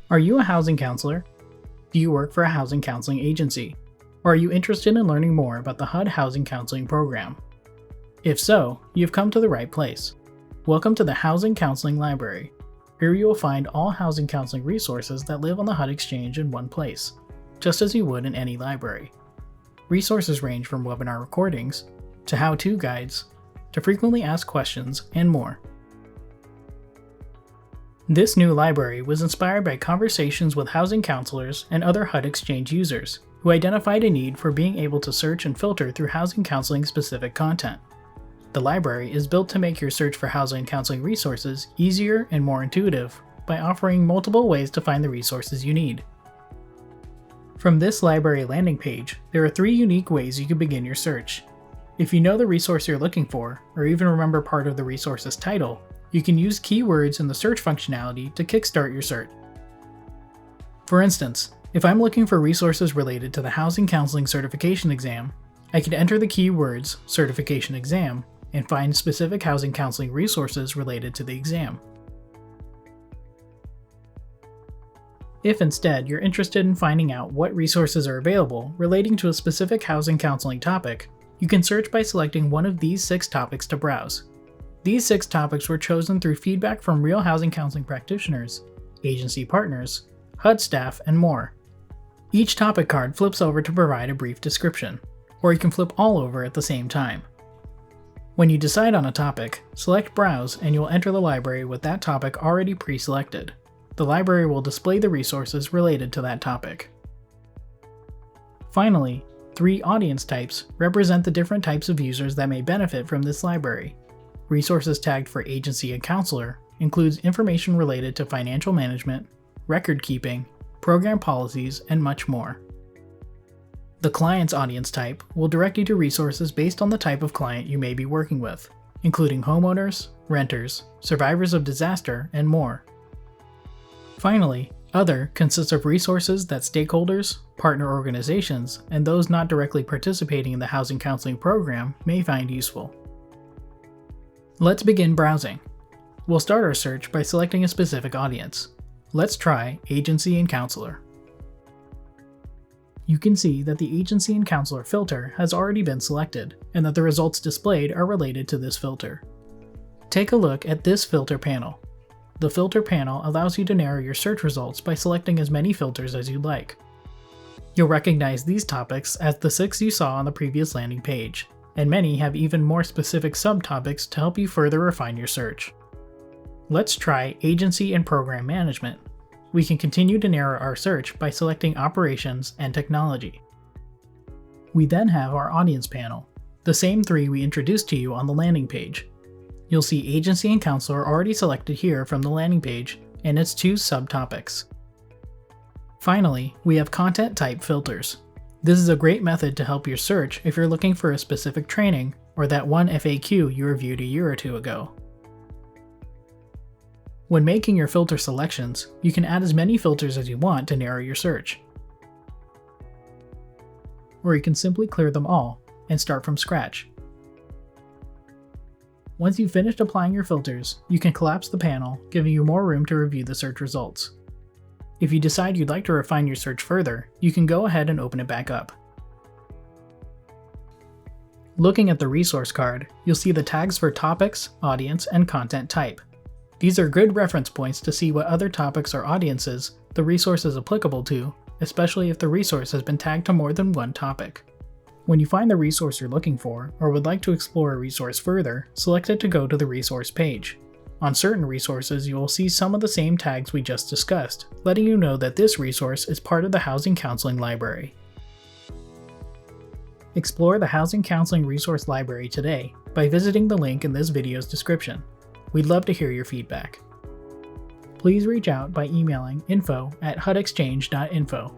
Are you a housing counselor? Do you work for a housing counseling agency? Or are you interested in learning more about the HUD Housing Counseling Program? If so, you've come to the right place. Welcome to the Housing Counseling Library. Here you will find all housing counseling resources that live on the HUD Exchange in one place, just as you would in any library. Resources range from webinar recordings, to how-to guides, to frequently asked questions, and more. This new library was inspired by conversations with housing counselors and other HUD Exchange users who identified a need for being able to search and filter through housing counseling specific content. The library is built to make your search for housing counseling resources easier and more intuitive by offering multiple ways to find the resources you need. From this library landing page, there are 3 unique ways you can begin your search. If you know the resource you're looking for, or even remember part of the resource's title, you can use keywords in the search functionality to kickstart your search. For instance, if I'm looking for resources related to the Housing Counseling Certification Exam, I can enter the keywords Certification Exam and find specific housing counseling resources related to the exam. If instead you're interested in finding out what resources are available relating to a specific housing counseling topic, you can search by selecting one of these 6 topics to browse. These 6 topics were chosen through feedback from real housing counseling practitioners, agency partners, HUD staff, and more. Each topic card flips over to provide a brief description, or you can flip all over at the same time. When you decide on a topic, select Browse and you'll enter the library with that topic already pre-selected. The library will display the resources related to that topic. Finally, 3 audience types represent the different types of users that may benefit from this library. Resources tagged for agency and counselor includes information related to financial management, record keeping, program policies, and much more. The client's audience type will direct you to resources based on the type of client you may be working with, including homeowners, renters, survivors of disaster, and more. Finally, Other consists of resources that stakeholders, partner organizations, and those not directly participating in the housing counseling program may find useful. Let's begin browsing. We'll start our search by selecting a specific audience. Let's try Agency and Counselor. You can see that the Agency and Counselor filter has already been selected, and that the results displayed are related to this filter. Take a look at this filter panel. The filter panel allows you to narrow your search results by selecting as many filters as you'd like. You'll recognize these topics as the 6 you saw on the previous landing page, and many have even more specific subtopics to help you further refine your search. Let's try Agency and Program Management. We can continue to narrow our search by selecting Operations and Technology. We then have our audience panel, the same 3 we introduced to you on the landing page. You'll see Agency and Counselor already selected here from the landing page and its 2 subtopics. Finally, we have Content Type Filters. This is a great method to help your search if you're looking for a specific training or that one FAQ you reviewed a year or 2 ago. When making your filter selections, you can add as many filters as you want to narrow your search. Or you can simply clear them all and start from scratch. Once you've finished applying your filters, you can collapse the panel, giving you more room to review the search results. If you decide you'd like to refine your search further, you can go ahead and open it back up. Looking at the resource card, you'll see the tags for topics, audience, and content type. These are good reference points to see what other topics or audiences the resource is applicable to, especially if the resource has been tagged to more than one topic. When you find the resource you're looking for, or would like to explore a resource further, select it to go to the resource page. On certain resources, you will see some of the same tags we just discussed, letting you know that this resource is part of the Housing Counseling Library. Explore the Housing Counseling Resource Library today by visiting the link in this video's description. We'd love to hear your feedback. Please reach out by emailing info@hudexchange.info.